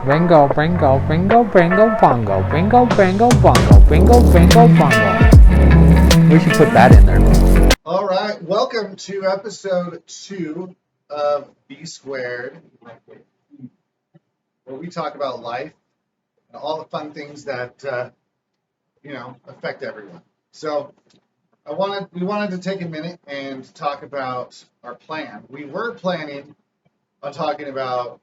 Bingo, bingo, bingo, bingo, bongo. Bingo, bingo, bongo. Bingo, bingo, bongo. We should put that in there. All right, welcome to episode 2 of Be Squared, where we talk about life and all the fun things that affect everyone. So, we wanted to take a minute and talk about our plan. We were planning on talking about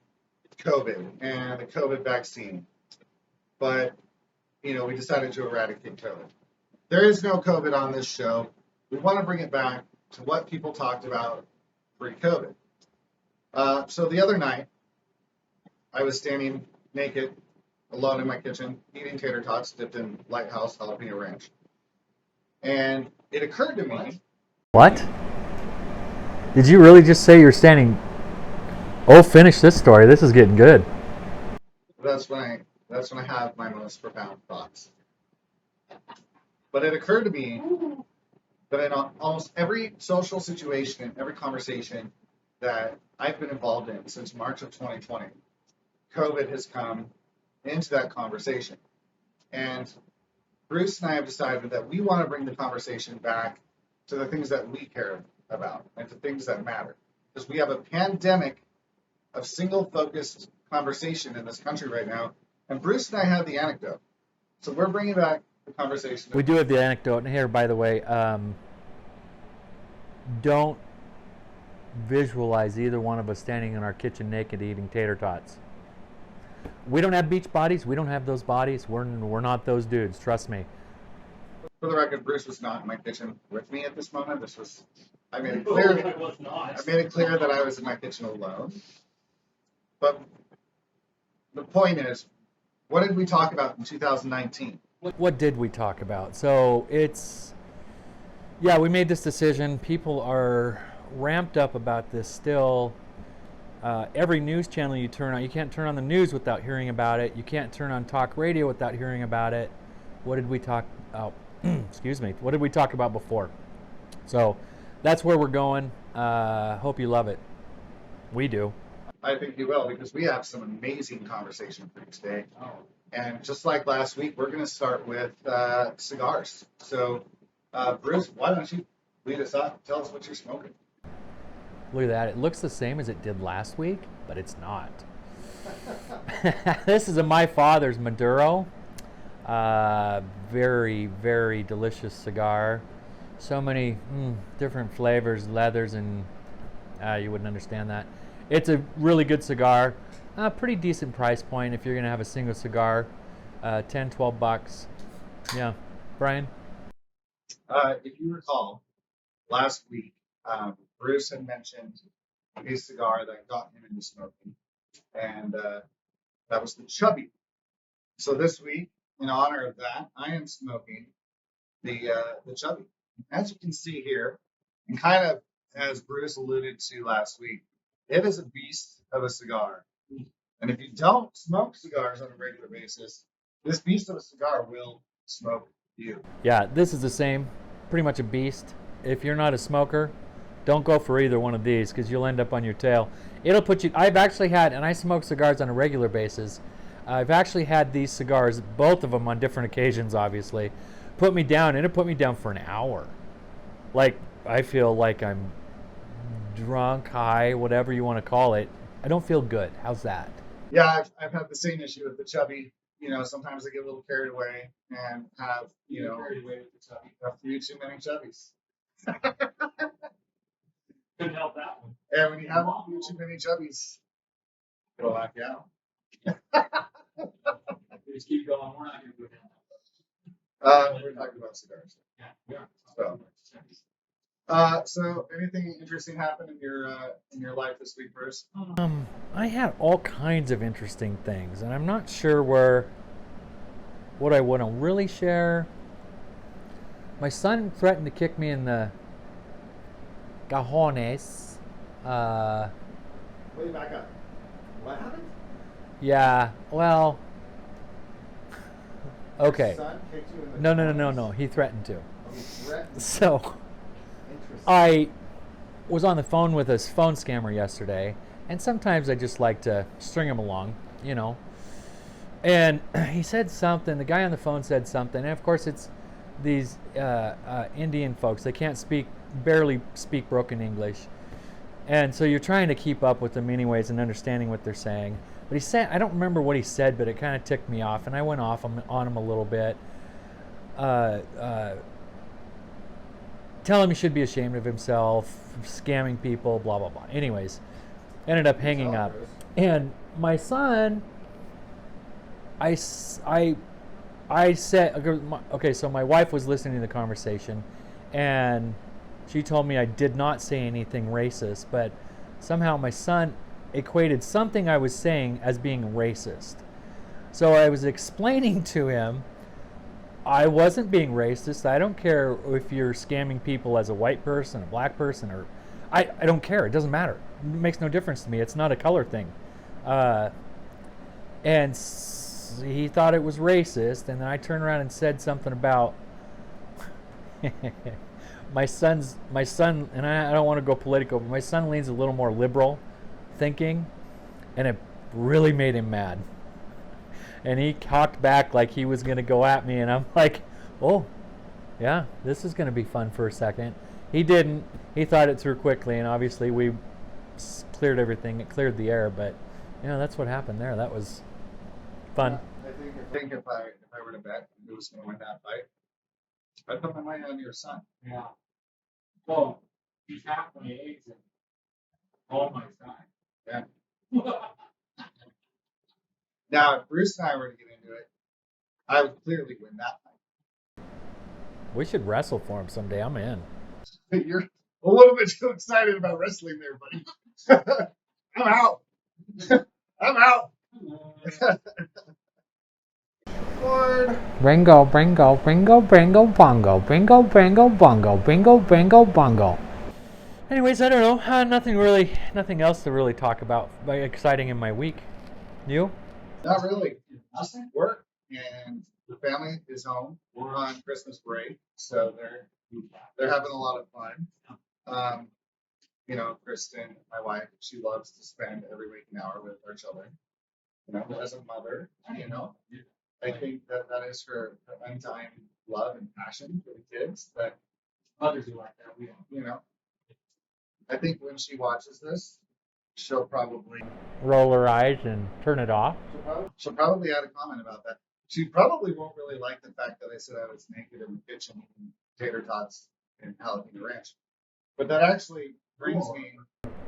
COVID and the COVID vaccine, but we decided to eradicate COVID. There is no COVID on this show. We want to bring it back to what people talked about pre-COVID. So the other night, I was standing naked, alone in my kitchen, eating tater tots dipped in Lighthouse jalapeno ranch. And it occurred to me... What? Did you really just say you're standing... Oh, finish this story. This is getting good. That's when I have my most profound thoughts. But it occurred to me that in almost every social situation, every conversation that I've been involved in since March of 2020, COVID has come into that conversation. And Bruce and I have decided that we want to bring the conversation back to the things that we care about and to things that matter. Because we have a pandemic of single-focused conversation in this country right now. And Bruce and I have the anecdote. So we're bringing back the conversation. We do have the anecdote. And here, by the way, don't visualize either one of us standing in our kitchen naked eating tater tots. We don't have beach bodies. We don't have those bodies. We're not those dudes. Trust me. For the record, Bruce was not in my kitchen with me at this moment. I made it clear that I was in my kitchen alone. But the point is, what did we talk about in 2019? What did we talk about? So we made this decision. People are ramped up about this still. Every news channel you turn on, you can't turn on the news without hearing about it. You can't turn on talk radio without hearing about it. What did we talk about? Excuse me. What did we talk about before? So that's where we're going. Hope you love it. We do. I think you will, because we have some amazing conversation for you today. And just like last week, we're going to start with cigars. So, Bruce, why don't you lead us up? Tell us what you're smoking. Look at that. It looks the same as it did last week, but it's not. This is my father's Maduro. Very, very delicious cigar. So many different flavors, leathers, and you wouldn't understand that. It's a really good cigar. Pretty decent price point if you're going to have a single cigar. $10, $12. Yeah. Brian? If you recall, last week, Bruce had mentioned a cigar that got him into smoking, and that was the Chubby. So this week, in honor of that, I am smoking the Chubby. As you can see here, and kind of as Bruce alluded to last week, it is a beast of a cigar. And if you don't smoke cigars on a regular basis, this beast of a cigar will smoke you. Yeah, this is the same. Pretty much a beast. If you're not a smoker, don't go for either one of these because you'll end up on your tail. It'll put you... I've actually had, and I smoke cigars on a regular basis, I've actually had these cigars, both of them on different occasions, obviously, put me down, and it put me down for an hour. Like, I feel like I'm drunk, high, whatever you want to call it. I don't feel good. How's that? Yeah, I've had the same issue with the Chubby. Sometimes I get a little carried away and have, a few too many Chubbies. Couldn't help that one. And when you have a few too many Chubbies, it'll knock you out. Just keep going. We're not going to go down. We're talking about cigars. Yeah, we are. So anything interesting happened in your life this week, Bruce? I had all kinds of interesting things, and I'm not sure what I want to really share. My son threatened to kick me in the cajones. Wait, back up. What happened? Yeah, well, okay. Your son kicked you in the No. He threatened to. Oh, he threatened. So I was on the phone with a phone scammer yesterday, and sometimes I just like to string them along, And he said something. The guy on the phone said something, and of course it's these Indian folks. They can't barely speak broken English, and so you're trying to keep up with them anyways and understanding what they're saying. But he said, I don't remember what he said, but it kind of ticked me off, and I went off on him a little bit. Tell him he should be ashamed of himself, scamming people, blah blah blah. Anyways, ended up hanging up, and my son. I said, okay, so my wife was listening to the conversation, and she told me I did not say anything racist, but somehow my son equated something I was saying as being racist. So I was explaining to him I wasn't being racist. I don't care if you're scamming people as a white person, a black person, or I don't care. It doesn't matter. It makes no difference to me. It's not a color thing. And he thought it was racist, and then I turned around and said something about my son, and I don't want to go political, but my son leans a little more liberal thinking, and it really made him mad. And he cocked back like he was going to go at me, and I'm like, oh, yeah, this is going to be fun for a second. He didn't. He thought it through quickly, and obviously we cleared everything. It cleared the air, but that's what happened there. That was fun. I think if I were to bet who was going to win that fight, I'd put my money on your son. Yeah. Well, he's half my age and all my time. Yeah. Now, if Bruce and I were to get into it, I would clearly win that fight. We should wrestle for him someday. I'm in. You're a little bit too excited about wrestling there, buddy. I'm out. I'm out. Lord. Bringo, bringo, bringo, bringo, bongo, bringo, bringo, bongo, bringo, bringo, bongo. Anyways, I don't know. Nothing else to really talk about. Exciting in my week. You? Not really. Work, and the family is home. We're on Christmas break, so they're having a lot of fun. Kristen, my wife, she loves to spend every waking hour with our children. As a mother, I think that is her undying love and passion for the kids. That Others are like that. We don't. I think when she watches this, she'll probably roll her eyes and turn it off. She'll probably add a comment about that. She probably won't really like the fact that I said I was naked in the kitchen eating tater tots and jalapeno ranch. But that actually brings me.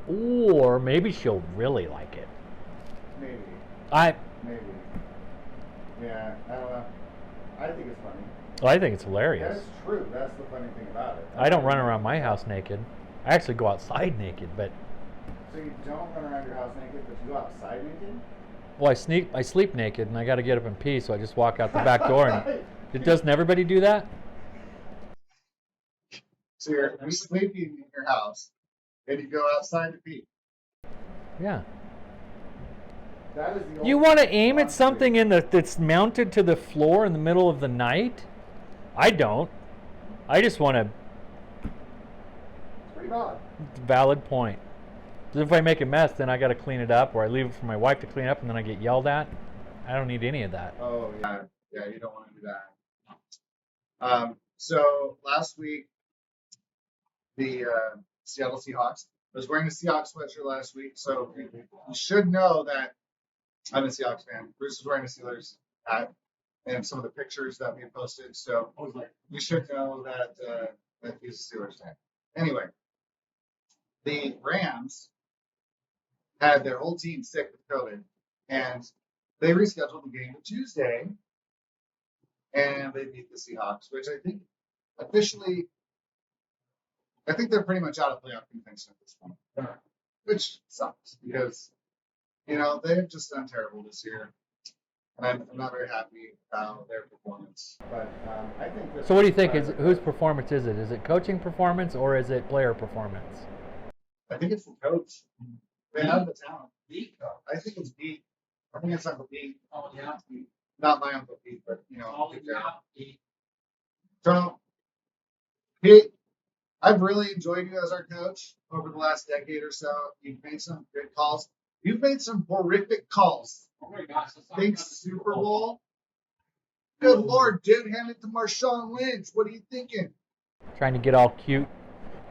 Or maybe she'll really like it. Maybe. Maybe. Yeah, I don't know. I think it's funny. Well, I think it's hilarious. That's true. That's the funny thing about it. I don't run around my house naked. I actually go outside naked, but. So you don't run around your house naked, but you go outside naked? Well, I sleep naked, and I got to get up and pee, so I just walk out the back door. And doesn't everybody do that? So you're sleeping in your house, and you go outside to pee. Yeah. That is the You want to aim at something that's mounted to the floor in the middle of the night? I don't. I just want to. It's pretty odd. Valid point. If I make a mess, then I got to clean it up, or I leave it for my wife to clean up, and then I get yelled at. I don't need any of that. Oh yeah, you don't want to do that. So last week, the Seattle Seahawks. I was wearing a Seahawks sweatshirt last week, so you should know that I'm a Seahawks fan. Bruce is wearing a Steelers hat, and some of the pictures that we posted. So you should know that he's a Steelers fan. Anyway, the Rams had their whole team sick with COVID, and they rescheduled the game to Tuesday, and they beat the Seahawks, which I think officially, I think they're pretty much out of playoff contention at this point, which sucks because, they've just done terrible this year, and I'm not very happy about their performance. But I think. So what do you think? Whose performance is it? Is it coaching performance or is it player performance? I think it's the coach. They have the talent. I think it's Pete. I think it's Uncle Pete. Oh yeah. Not my Uncle Pete, but Oh yeah. So, Pete, I've really enjoyed you as our coach over the last decade or so. You've made some good calls. You've made some horrific calls Oh my gosh, let's talk Big about the Super Bowl. Good Lord, dude, hand it to Marshawn Lynch. What are you thinking? Trying to get all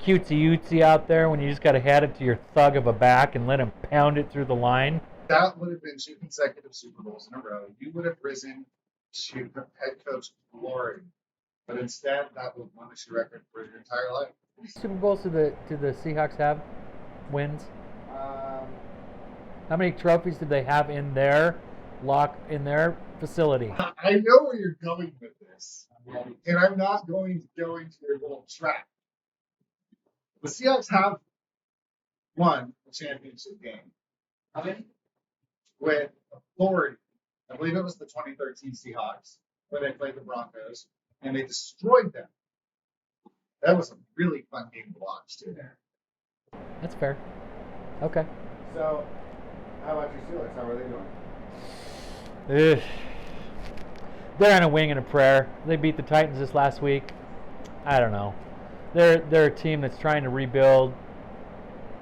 cutesy out there when you just got to hand it to your thug of a back and let him pound it through the line. That would have been 2 consecutive Super Bowls in a row. You would have risen to head coach glory. But instead, that was one issue record for your entire life. How many Super Bowls do the Seahawks have? Wins? How many trophies did they have in their facility? I know where you're going with this, and I'm not going to go into your little trap. The Seahawks have won a championship game with authority. I believe it was the 2013 Seahawks when they played the Broncos, and they destroyed them. That was a really fun game to watch, too. That's fair. Okay. So, how about your Steelers? How are they doing? Ugh. They're on a wing and a prayer. They beat the Titans this last week. I don't know. They're a team that's trying to rebuild.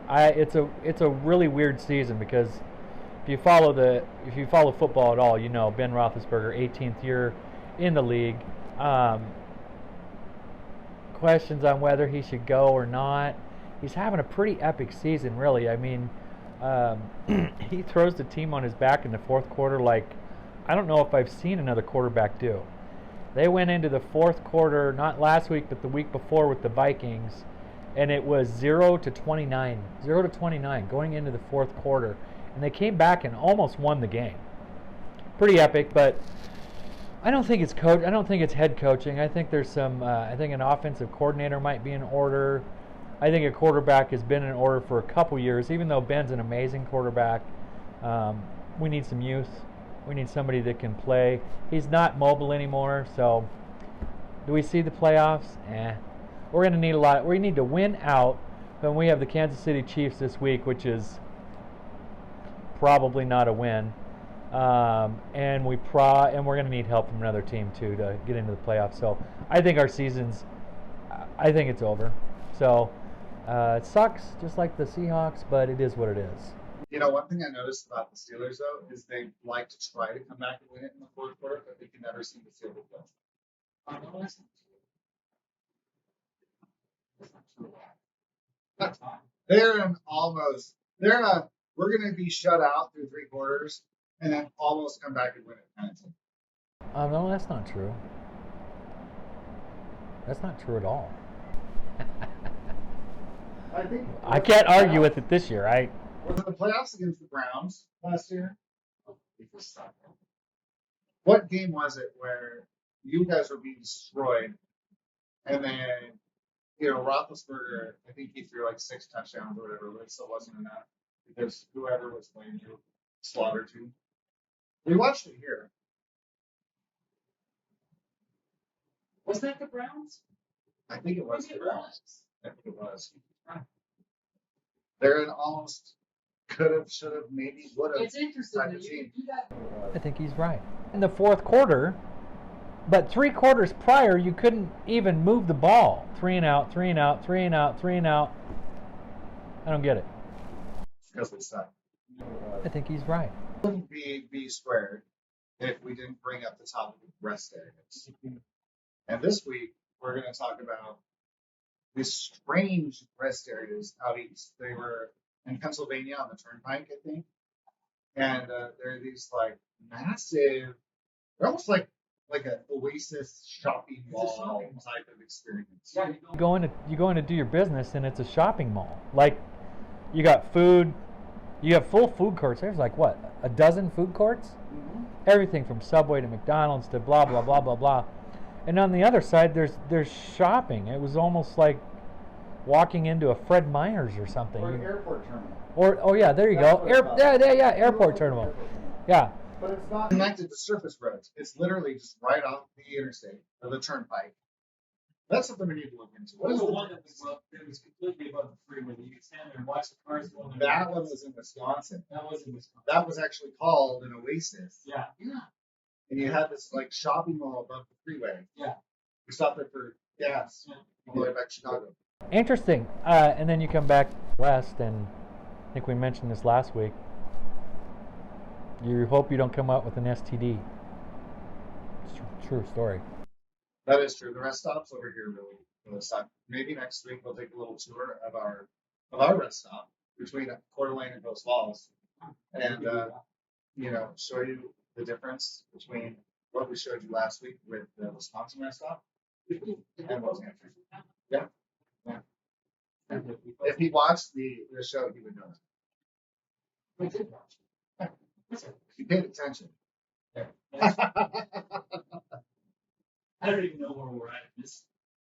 It's a really weird season because if you follow football at all, you know Ben Roethlisberger, 18th year in the league. Questions on whether he should go or not. He's having a pretty epic season, really. I mean, he throws the team on his back in the fourth quarter like I don't know if I've seen another quarterback do. They went into the fourth quarter, not last week, but the week before with the Vikings, and it was 0-29 going into the fourth quarter. And they came back and almost won the game. Pretty epic, but I don't think it's I don't think it's head coaching. I think there's some. I think an offensive coordinator might be in order. I think a quarterback has been in order for a couple years. Even though Ben's an amazing quarterback, we need some youth. We need somebody that can play. He's not mobile anymore. So, do we see the playoffs? We're going to need a lot. We need to win out. When we have the Kansas City Chiefs this week, which is probably not a win. And we're going to need help from another team too to get into the playoffs. So I think our season's, I think it's over. So it sucks, just like the Seahawks, but it is what it is. You know, one thing I noticed about the Steelers though is they like to try to come back and win it in the fourth quarter, but they can never seem to seal the deal. We're going to be shut out through 3 quarters and then almost come back and win it kind of thing. No, that's not true. That's not true at all. I can't argue with it this year. Was it the playoffs against the Browns last year? What game was it where you guys were being destroyed and then, Roethlisberger, I think he threw like 6 touchdowns or whatever, but it still wasn't enough because whoever was playing you slaughtered you. We watched it here. Was that the Browns? I think it was. Maybe it was. I think it was. They're an almost could have, should have, maybe would have. It's interesting that you do that. I think he's right. In the fourth quarter, but 3 quarters prior, you couldn't even move the ball. 3 and out, 3 and out, 3 and out, 3 and out. I don't get it. Because they suck. I think he's right. It wouldn't be squared if we didn't bring up the topic of rest areas. And this week, we're going to talk about these strange rest areas out east. They were in Pennsylvania on the Turnpike, I think. And there are these like massive, they're almost like an Oasis shopping mall type of experience. Yeah, You go in to do your business, and it's a shopping mall. Like, you got food. You have full food courts. There's like, what, a dozen food courts? Mm-hmm. Everything from Subway to McDonald's to blah, blah, blah, blah, blah. And on the other side, there's shopping. It was almost like walking into a Fred Meyer's or something. Or an airport terminal. Oh yeah, there you go. Airport terminal. Yeah. But it's not connected to surface roads. It's literally just right off the interstate or the turnpike. That's something we need to look into. What What is was the the one that was completely above the freeway? You could stand there and watch the cars going. That one was in Wisconsin. That was in Wisconsin. That was actually called an Oasis. Yeah. And you had this like shopping mall above the freeway. Yeah. We stopped there for gas Yeah. on the way back to Chicago. Interesting. And then you come back west, and I think we mentioned this last week. You hope you don't come out with an STD. It's true story. That is true. The rest stops over here really suck. Maybe next week we'll take a little tour of our rest stop between Coeur d'Alene and Post Falls, and show you the difference between what we showed you last week with the Wisconsin rest stop and Los Angeles. Yeah. If he watched the show, he would know that. We did watch it. He paid attention. I don't even know where we're at.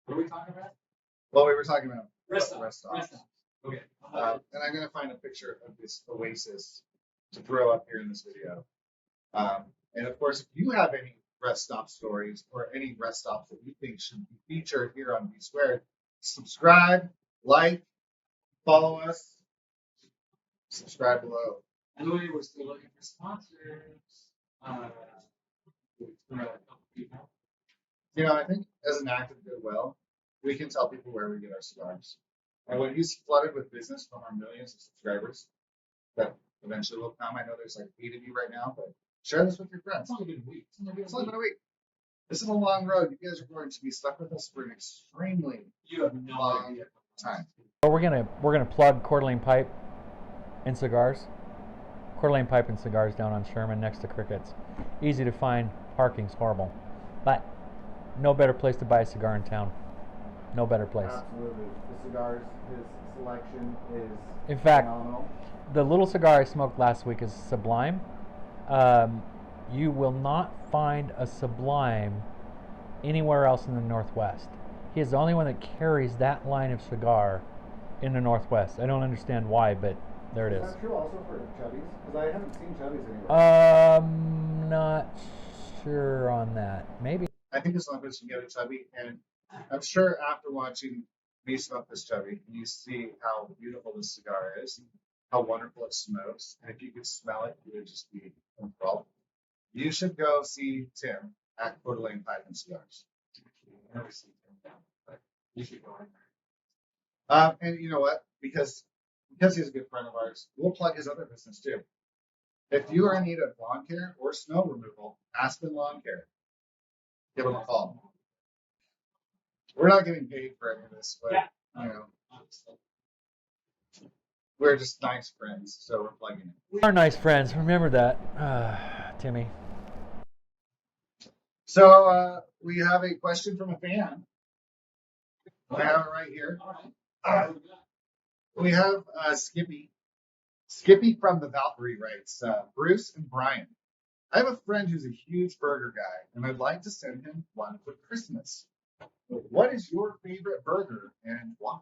What are we talking about? Well, we were talking about Rest stops. stop. Okay. And I'm going to find a picture of this oasis to throw up here in this video. And of course, if you have any rest stop stories or any rest stops that you think should be featured here on B Squared, subscribe, like, follow us, subscribe below. And we're still looking for sponsors. For a couple people. I think as an act of goodwill, we can tell people where we get our cigars. And when he's flooded with business from our millions of subscribers, that eventually will come. I know there's like 8 of you right now, but share this with your friends. It's only been a week. It's only been a week. This is a long road. You guys are going to be stuck with us for an extremely You have no long idea. time. Well, we're gonna plug Coeur d'Alene Pipe and Cigars. Coeur d'Alene Pipe and Cigars down on Sherman next to Crickets. Easy to find. Parking's horrible, but no better place to buy a cigar in town. No better place. Absolutely. The cigars, his selection is In fact, phenomenal. the little cigar I smoked last week is Sublime. You will not find a Sublime anywhere else in the Northwest. He is the only one that carries that line of cigar in the Northwest. I don't understand why, but there it Is is. that true also for Chubbies? Because I haven't seen Chubbies anywhere. Not sure on that. Maybe. I think as long as you get a chubby, and I'm sure after watching me smoke this chubby, you see how beautiful this cigar is, how wonderful it smokes, and if you could smell it, you would just be enthralled. You should go see Tim at Coeur d'Alene Pipe and Cigars. I've never seen him down, but you should go in there. And you know what? Because he's a good friend of ours, we'll plug his other business too. If you are in need of lawn care or snow removal, Aspen Lawn Care. Give them a call. We're not getting paid for any of this, but we're just nice friends, so we're plugging it. We are nice friends. Remember that, Timmy. So we have a question from a fan. I have it right here. All right. We have Skippy. Skippy from the Valkyrie writes, Bruce and Brian, I have a friend who's a huge burger guy, and I'd like to send him one for Christmas. What is your favorite burger and why?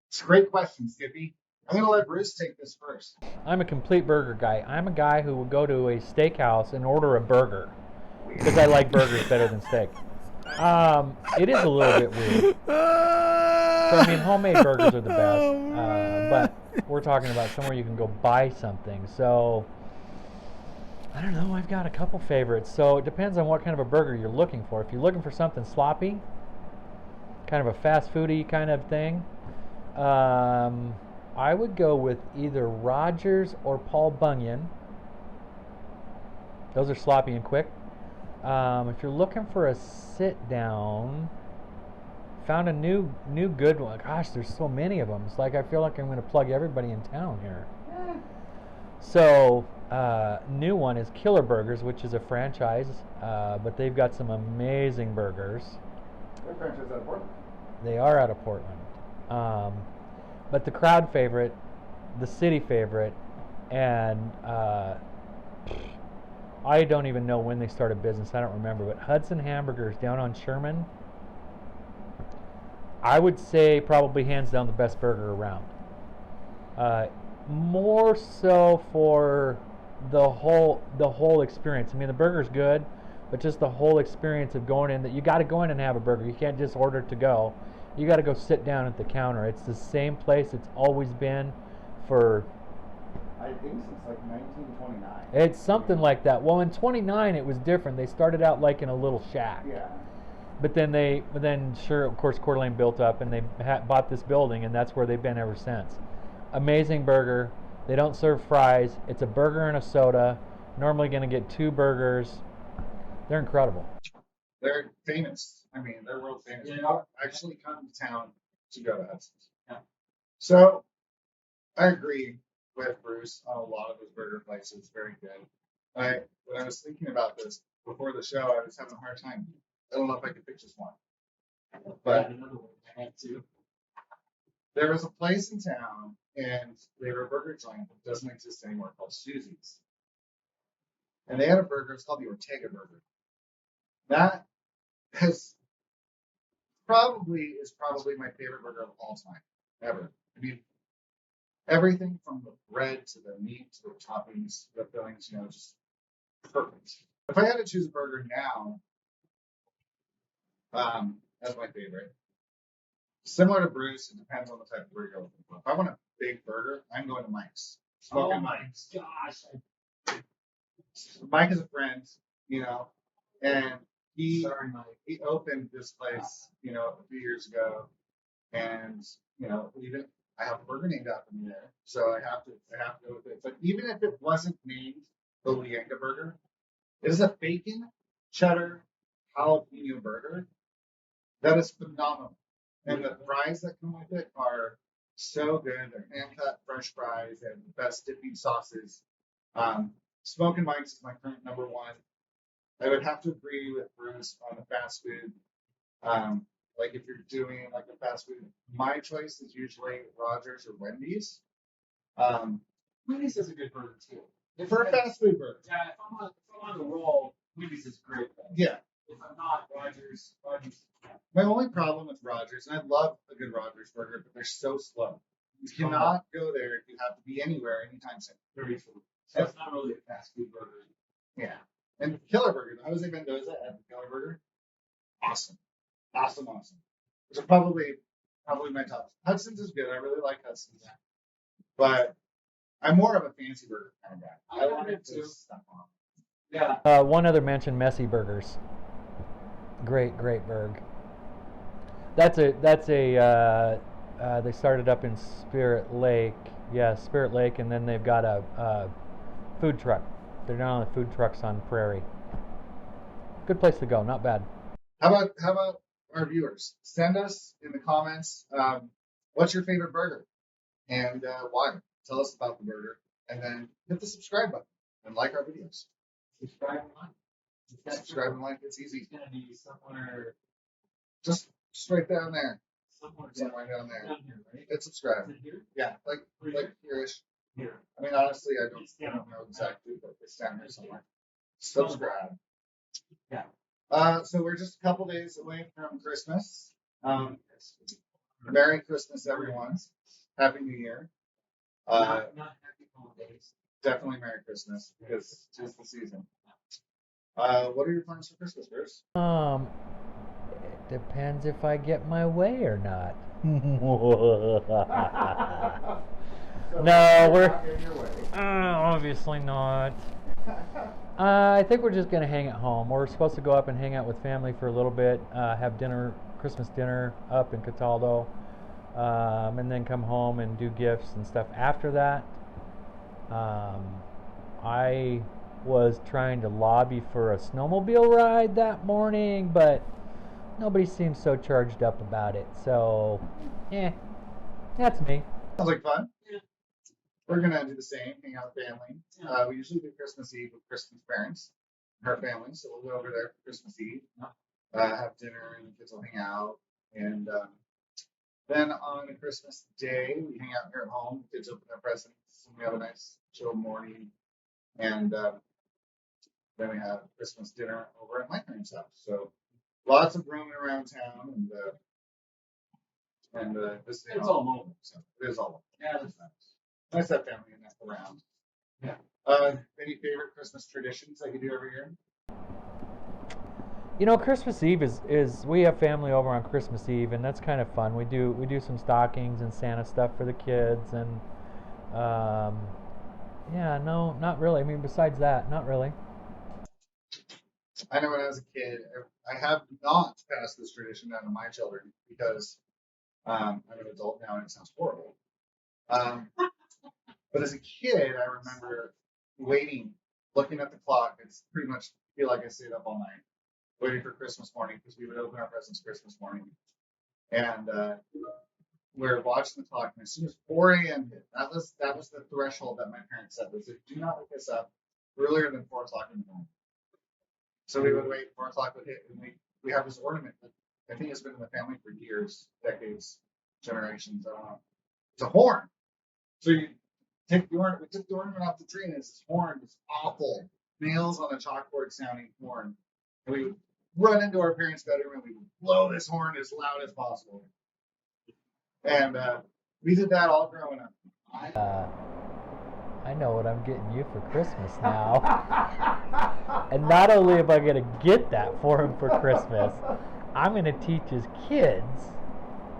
It's a great question, Skippy. I'm going to let Bruce take this first. I'm a complete burger guy. I'm a guy who will go to a steakhouse and order a burger because I like burgers better than steak. It is a little bit weird. So, I mean, homemade burgers are the best, but we're talking about somewhere you can go buy something. So, I don't know. I've got a couple favorites. So, it depends on what kind of a burger you're looking for. If you're looking for something sloppy, kind of a fast foody kind of thing, I would go with either Rogers or Paul Bunyan. Those are sloppy and quick. If you're looking for a sit down, found a new good one. Gosh, there's so many of them. It's like I feel like I'm going to plug everybody in town here. So, new one is Killer Burgers, which is a franchise, but they've got some amazing burgers. Their franchise out of Portland. They are out of Portland. But the crowd favorite, the city favorite, and I don't even know when they started business. I don't remember. But Hudson Hamburgers down on Sherman, I would say probably hands down the best burger around. More so for the whole experience. I mean, the burger's good, but just the whole experience of going in. That you got to go in and have a burger. You can't just order to go. You got to go sit down at the counter. It's the same place it's always been for. I think since like 1929. It's something like that. Well, in '29 it was different. They started out like in a little shack. Yeah. But then sure, of course, Coeur d'Alene built up, and they bought this building, and that's where they've been ever since. Amazing burger. They don't serve fries. It's a burger and a soda. Normally going to get 2 burgers. They're incredible. They're famous. I mean, they're world famous. Yeah. People actually come to town to go to Hudson's. Yeah. So I agree with Bruce on a lot of those burger places. Very good. When I was thinking about this before the show, I was having a hard time. I don't know if I could pick just one. But another one I had to. there was a place in town, and they were a burger joint that doesn't exist anymore called Susie's. And they had a burger, it's called the Ortega burger. That is probably my favorite burger of all time, ever. I mean, everything from the bread to the meat to the toppings, the fillings, just perfect. If I had to choose a burger now, as my favorite, similar to Bruce, it depends on the type of burger you're looking for. If I want a big burger, I'm going to Mike's. Smoking Oh my Mike's. gosh. Mike is a friend, and Sorry, Mike. he opened this place, a few years ago, and even I have a burger named after me there, so I have to go with it. But even if it wasn't named the Leanga burger, it is a bacon cheddar jalapeno burger that is phenomenal, and the fries that come with it are so good. They're hand cut fresh fries and the best dipping sauces. Smoking Mike's is my current number one. I would have to agree with Bruce on the fast food. Like if you're doing like a fast food, my choice is usually Rogers or Wendy's. Wendy's is a good burger too. For a fast food burger. Yeah, if I'm on the roll, Wendy's is great. Though. Yeah. If I'm not, Rogers. My only problem with Rogers, and I love a good Rogers burger, but they're so slow. You cannot go there if you have to be anywhere anytime soon. Very slow. So it's not really a fast food burger. Yeah. And Killer Burger, Jose Mendoza at the Killer Burger, awesome. Awesome. Which are probably my top. Hudson's is good. I really like Hudson's. But I'm more of a fancy burger kind of guy. I want it to stuff on. Yeah. One other mention, Messy Burgers. Great burg. That's a they started up in Spirit Lake. Yeah, Spirit Lake, and then they've got a food truck. They're down on the food trucks on Prairie. Good place to go, not bad. How about our viewers? Send us in the comments what's your favorite burger and why. Tell us about the burger, and then hit the subscribe button and like our videos. Subscribe and like. Subscribe and like. It's easy. It's gonna be somewhere. Just right down there. Somewhere down there. Down here, right? Hit subscribe. Is it here? Yeah, like here-ish. Here. I mean, honestly, I don't know exactly, but it's down here somewhere. Subscribe. Yeah. So we're just a couple days away from Christmas. Merry Christmas, everyone. Happy New Year. Not happy holidays. Definitely Merry Christmas because it's the season. What are your plans for Christmas, Bruce? It depends if I get my way or not. No, we're obviously not. I think we're just gonna hang at home. We're supposed to go up and hang out with family for a little bit, have dinner, Christmas dinner up in Cataldo, and then come home and do gifts and stuff after that. I was trying to lobby for a snowmobile ride that morning, but nobody seems so charged up about it. So, that's me. Sounds like fun. Yeah. We're gonna do the same, hang out with family. Yeah. We usually do Christmas Eve with Kristen's parents, her family, so we'll go over there for Christmas Eve, have dinner, and the kids will hang out. And then on Christmas Day, we hang out here at home. Kids open their presents, and we have a nice chill morning. And then we have Christmas dinner over at my parents' house. So lots of roaming around town and visiting. It's all over. So it is all over. Yeah, that's nice. Nice to have family and that around. Yeah. Any favorite Christmas traditions that you do every year? Christmas Eve is we have family over on Christmas Eve, and that's kind of fun. We do some stockings and Santa stuff for the kids, and no, not really. I mean, besides that, not really. I know when I was a kid, I have not passed this tradition down to my children because I'm an adult now and it sounds horrible. But as a kid, I remember waiting looking at the clock. It's pretty much feel like I stayed up all night waiting for Christmas morning because we would open our presents Christmas morning. And we're watching the clock, and as soon as 4 a.m. hit, that was the threshold that my parents said was, do not wake us up earlier than 4 o'clock in the morning. So we would wait, 4 o'clock would hit, and we have this ornament that I think has been in the family for years, decades, generations. I don't know. It's a horn. So you take the ornament. We took the ornament off the tree, and it's this horn, this awful nails on a chalkboard sounding horn. And we would run into our parents' bedroom and we would blow this horn as loud as possible. And we did that all growing up. I know what I'm getting you for Christmas now. And not only am I going to get that for him for Christmas, I'm going to teach his kids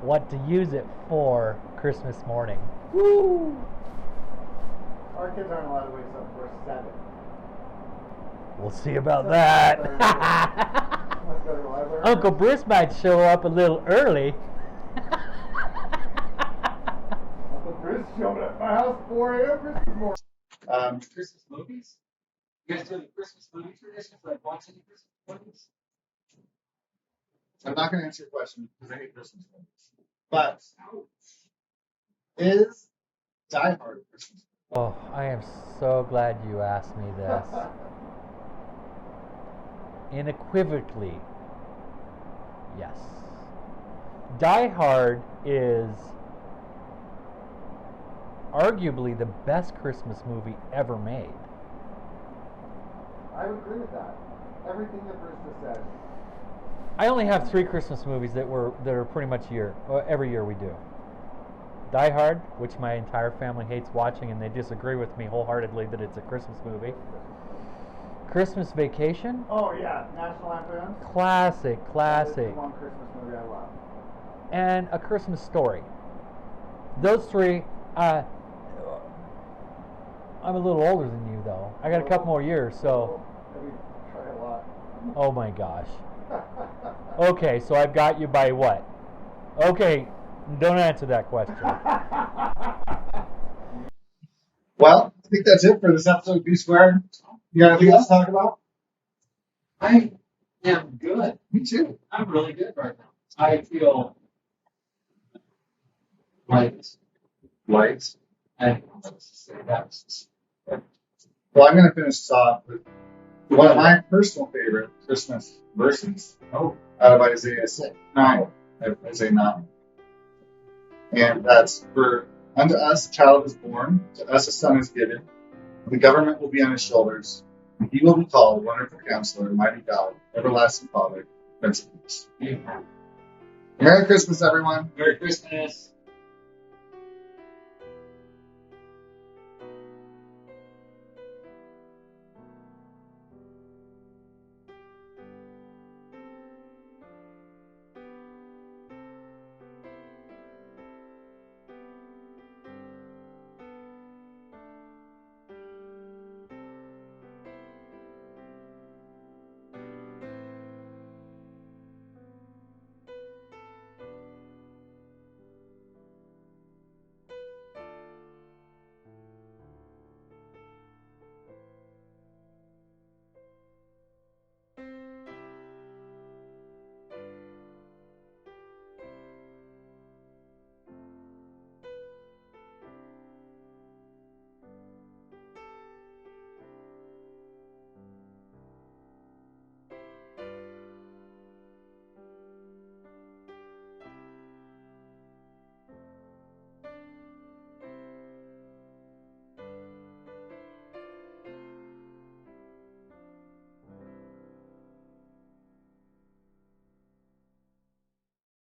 what to use it for Christmas morning. Woo! Our kids aren't allowed to wake up before 7. We'll see about that. Let's go to the library. Uncle Bruce might show up a little early. Uncle Bruce showed up at my house 4 a.m. Christmas morning. Christmas movies? You guys do any Christmas movie traditions, like watching Christmas movies? I'm not going to answer your question because I hate Christmas movies. But is Die Hard a Christmas movie? Oh, I am so glad you asked me this. Unequivocally, yes. Die Hard is arguably the best Christmas movie ever made. I would agree with that. Everything that Bruce just said. I only have 3 Christmas movies that are pretty much every year we do. Die Hard, which my entire family hates watching, and they disagree with me wholeheartedly that it's a Christmas movie. Christmas Vacation. Oh yeah, National Lampoon. Classic. That is the one Christmas movie I love. And A Christmas Story. Those 3. I'm a little older than you, though. I got a couple more years, so. Maybe try a lot. Oh my gosh. Okay, so I've got you by what? Okay, don't answer that question. Well, I think that's it for this episode of B Squared. You got anything else to talk about? I am good. Me too. I'm really good right now. I feel light. I don't know what to say. That's Well, I'm going to finish this off with one of my personal favorite Christmas verses out of Isaiah 9. Isaiah 9. And that's for unto us a child is born, to us a son is given, the government will be on his shoulders, and he will be called Wonderful Counselor, Mighty God, Everlasting Father, Prince of Peace. Amen. Merry Christmas, everyone. Merry Christmas.